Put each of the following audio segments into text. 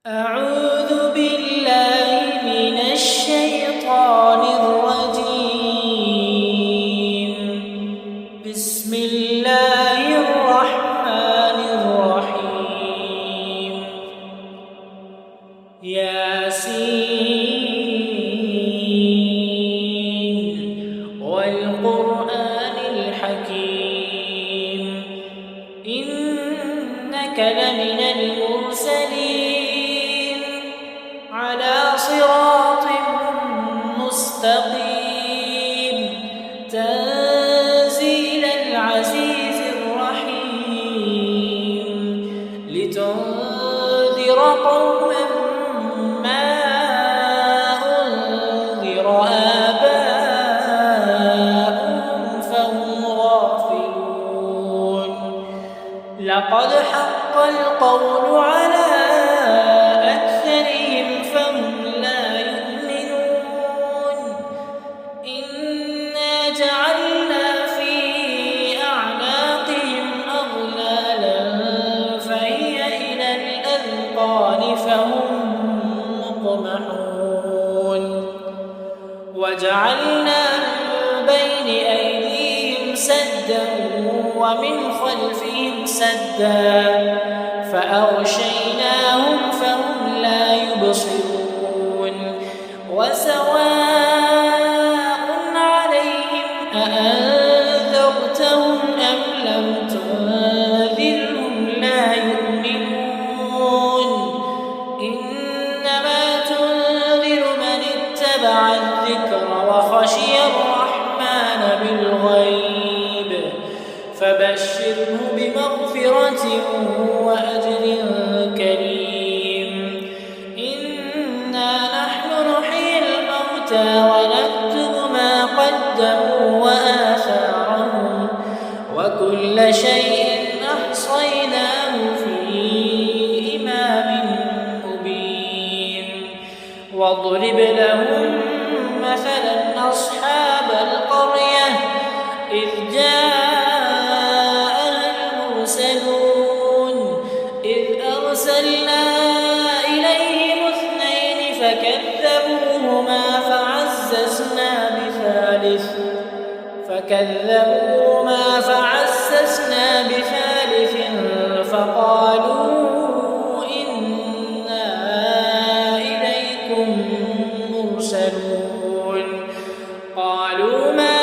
أعوذ بالله من الشيطان الرجيم. بسم الله الرحمن الرحيم. ياسين والقرآن الحكيم إنك لمن المرسلين على صراط مستقيم تنزيل العزيز الرحيم لتنذر قوما ما أنذر آباؤهم فهم غافلون. لقد حق القول على أكثرهم فهم لا يؤمنون. إنا جعلنا في أعناقهم أغلالا فهي إلى الأذقان فهم مقمحون. وجعلنا من بين أيديهم سدا ومن خلفهم سدا فأغشيناهم فهم لا يبصرون. وسواء عليهم أأنذرتهم أم لم تنذرهم لا يؤمنون. إنما تنذر من اتبع الذكر وخشي الرحمن بالغيب فبشره بمغفرة وأجر كريم. إنا نحن نحيي الموتى ونكتب ما قدموا وآثارهم وكل شيء أحصيناه في إمام مبين. واضرب لهم مثلا أصحاب القرية إذ أرسلنا إليهم اثنين فكذبوهما فعززنا بثالث فقالوا إنا إليكم مرسلون. قالوا ما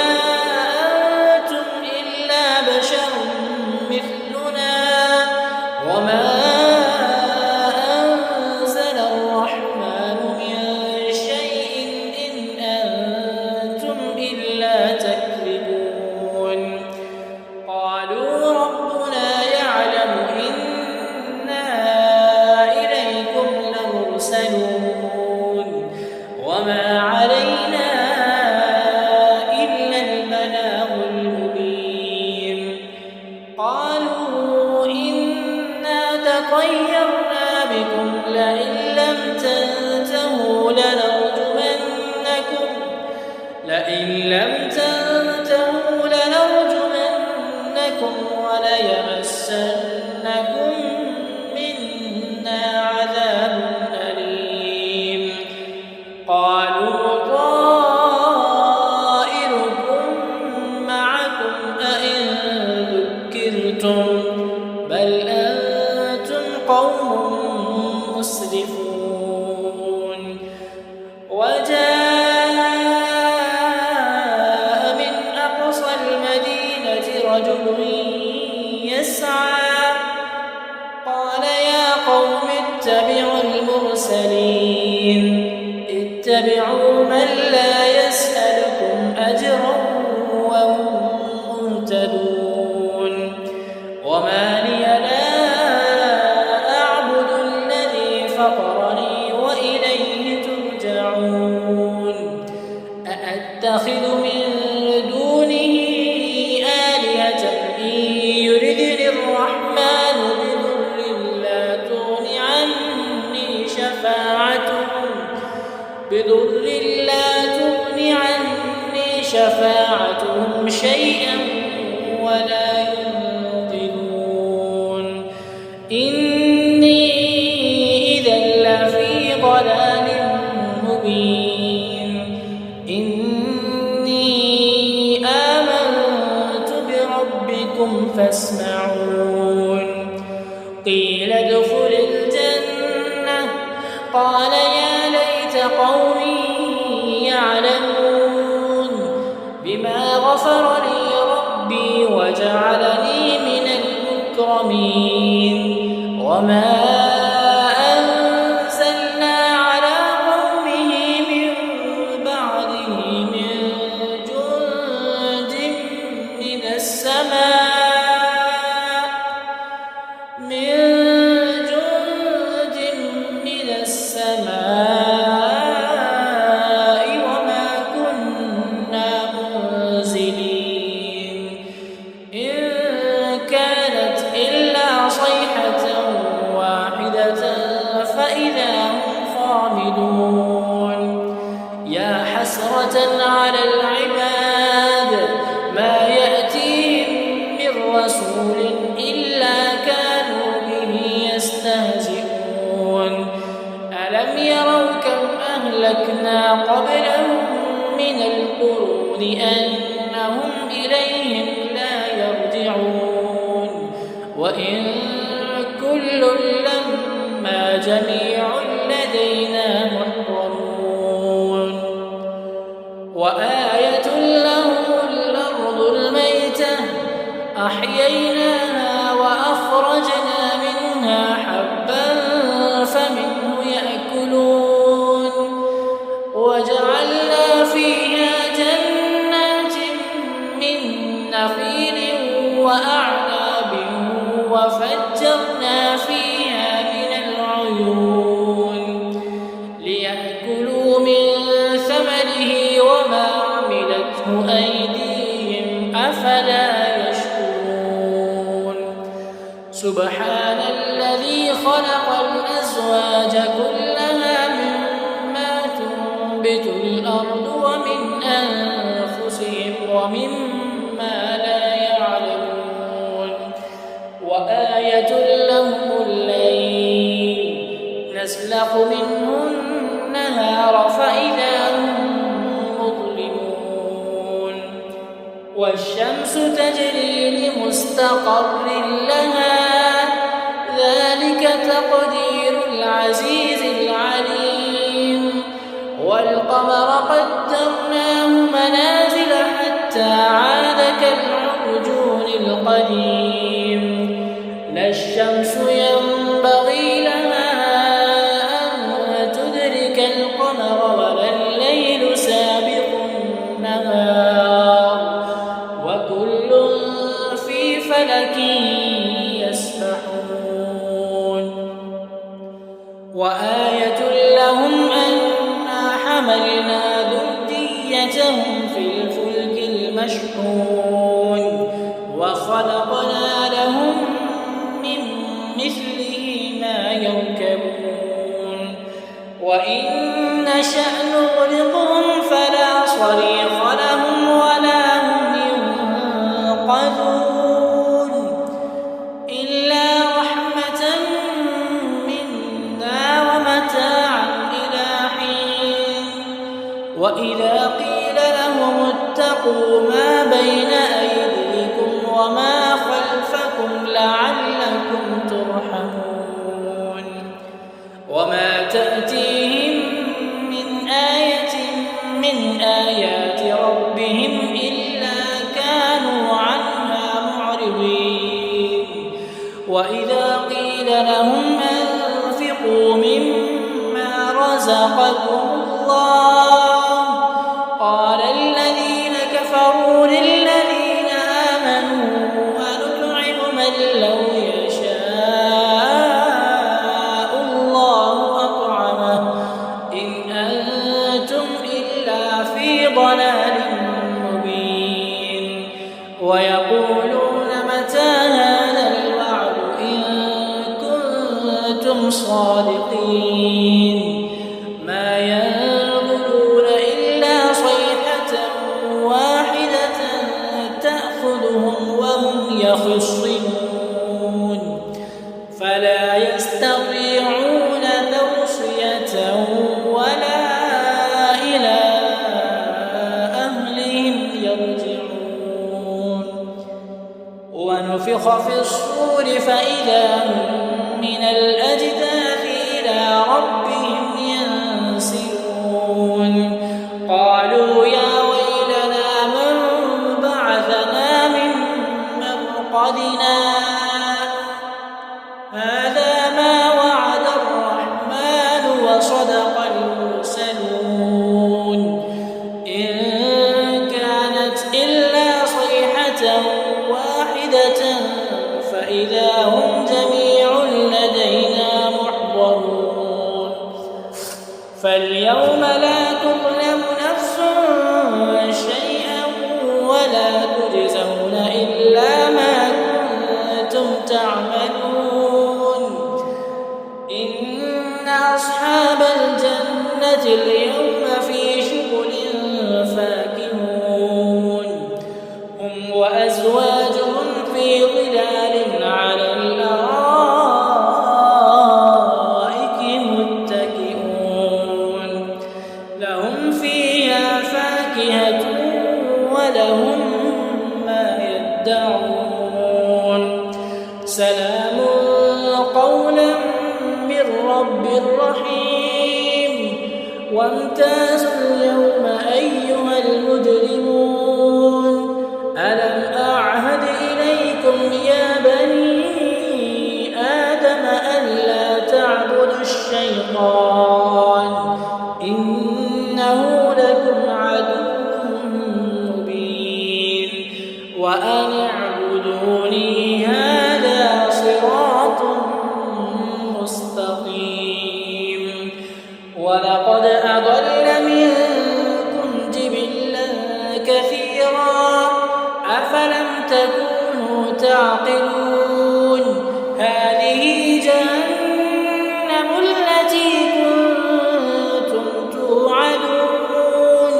أنتم إلا بشر مثلنا وما وما علينا إلا البلاغ المبين. قالوا إنا تطيرنا بكم لئن لم تنتهوا لنرجمنكم وليمسنكم منا عذاب أليم. قالوا طائركم معكم أئن ذكرتم بل أنتم قوم مسرفون. وجاء من أقصى المدينة رجل يسعى قال يا قوم اتبعوا المرسلين اتبعوا من لا يسألكم أجرا وهم مهتدون. وما لي لا أعبد الذي فطرني وإليه ترجعون. أأتخذ من دونه آلهة إن يردني الرحمن بضر لا تغن عني شفاعتهم شيئا ولا ينقذون. إني إذا قال يا ليت قومي يعلمون بما غفر لي ربي وجعلني من المكرمين وما أنزلنا على قومه من بعده من جند من السماء وما كنا منزلين إن كانت إلا صيحة واحدة فإذا هم خامدون يا حسرة على العباد ما يأتيهم من رسول إلا كانوا به يستهزئون ألم يروا كم أهلكنا قبلهم من القرون أنهم إليهم لا يرجعون وإن كل لما جميع لدينا محضرون وآية لهم الأرض الميتة أحييناها وأخرجنا منها حبا فمنه يأكلون وجعلنا فيها جنات من نخيل وأعناب وفجرنا فيها من العيون ليأكلوا من ثمره وما عملته أيديهم أفلا يشكرون سبحان الذي خلق الأزواج كلها مما تنبت الأرض ومن أنفسهم ومما لا يعلمون وآية لهم الليل نسلخ منه النهار فإذا هم مظلمون والشمس تجري لمستقر لها ذلك تقدير العزيز العليم والقمر قدرناه منازل حتى عاد كالعرجون القديم لا الشمس ينبغي لها أن تدرك القمر ولا الليل سابق النهار وكل في فلك يسبحون وآية لهم أنا حملنا ذريتهم في الفلك المشحون وخلقنا لهم من مثله ما يركبون وإن نشأ نغرقهم فلا صريخ لهم ولا هم ينقذون إلا رحمة منا ومتاعا إلى حين وإذا قيل لهم اتقوا ما بين أيديكم وما خلفكم لعلكم ترحمون وما تأتيهم من آية من آيات ربهم إلا كانوا عنها معرضين وإذا قيل لهم أنفقوا مما رزقكم الله قال الذين كفروا للذين آمنوا أنطعم من لو يشاء الله أطعمه إن أنتم إلا في ضلال مبين ويقولون متى هذا الوعد إن كنتم صادقين ما ينظرون إلا صيحة واحدة تأخذهم وهم يخصمون فلا يستطيعون توصية ولا إلى أهلهم يرجعون ونفخ في الصور فإذا هم من الأجداث إلى ربهم فاليوم لا تظلم نفس شيئا ولا تجزون إلا ما كنتم تعملون. إن أصحاب الجنة اليوم في شغل فاكهون هم وأزواجهم في ظلال على الأرائك متكئون لهم فيها فاكهة ولهم ما يدعون سلام قولا من رب رحيم. وامتازوا اليوم أيها المجرمون ألم أعهد إليكم يا بني آدم ألا تعبدوا الشيطان إنه لكم عدو مبين وأن اعبدوني هذا صراط مستقيم. ولقد أضل منكم جبلا كثيرا أفلم تكونوا تعقلون. هذه جهنم التي كنتم توعدون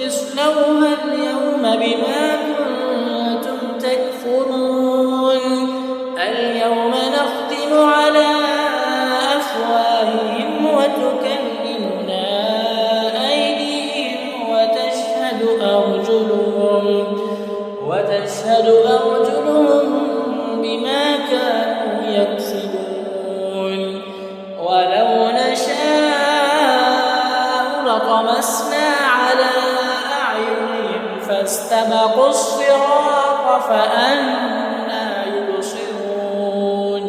اصلوها اليوم بما كنتم تكفرون. اليوم نختم على أفواههم وتكلمنا أيديهم وتشهد أرجلهم بما كانوا يكسبون. ولو نشاء لطمسنا على أعينهم فاستبقوا الصراط فأنى يبصرون.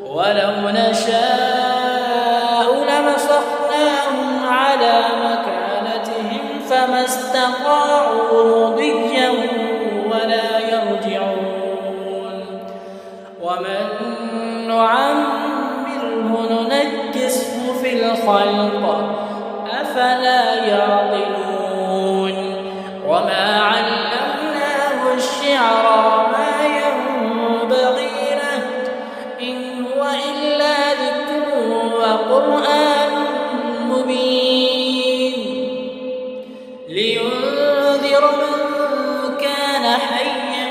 ولو نشاء لمسخناهم على مكانتهم فما استطاعوا مضيا ولا يرجعون. ومن نعمره ننكسه في الخلق أفلا يعقلون. وما علمناه الشعر ما ينبغي له إن هو إلا ذكر وقرآن مبين لينذر من كان حيا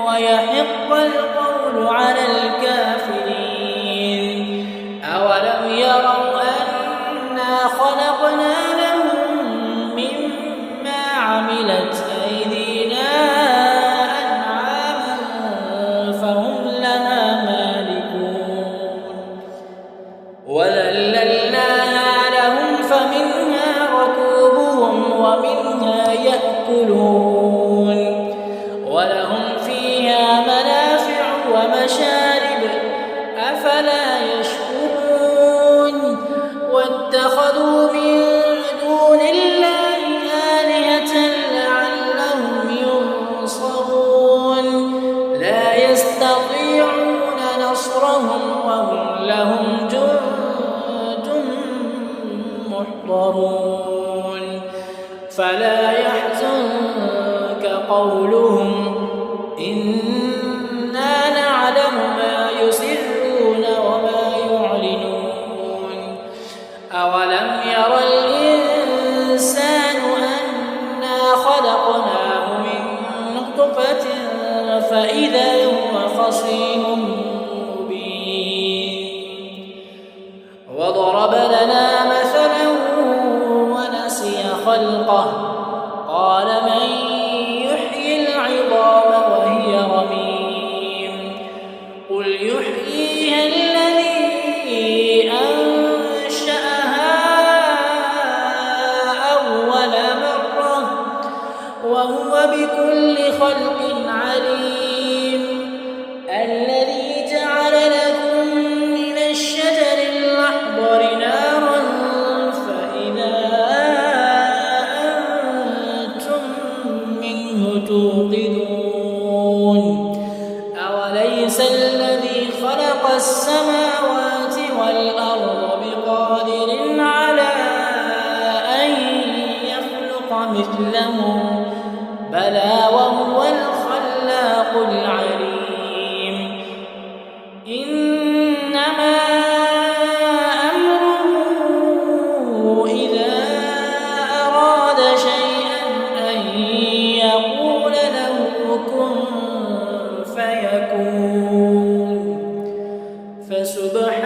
ويحق القول على الكافرين. أولم يروا أنا خلقنا لهم مما عملت أيدينا أنعاما فهم لها مالكون وذللناها لهم فمنها ركوبهم ومنها يأكلون ولهم فيها منافع ومشارب أفلا يشكرون. واتخذوا من دون الله آلهة لعلهم ينصرون لا يستطيعون نصرهم وهم لهم جند محضرون. فلا يحزنك قولهم إنا نعلم ما يسرون وما يعلنون. أولم ير الإنسان أنا خلقناه من نطفة فإذا هو خصيم مبين. وضرب لنا مثلا ونسي خلقه قال من يحيي العظام وهي رميم قل يحييها الذي أنشأها أول مرة وهو بكل خلق عليم. الذي جعل لكم من الشجر الأخضر نارا فإذا أنتم منه توقدون. أوليس الذي خلق السماوات والأرض بقادر على مثله بلى وهو الخلاق العليم إنما أمره إذا أراد شيئا أن يقول له كن فيكون فسبحان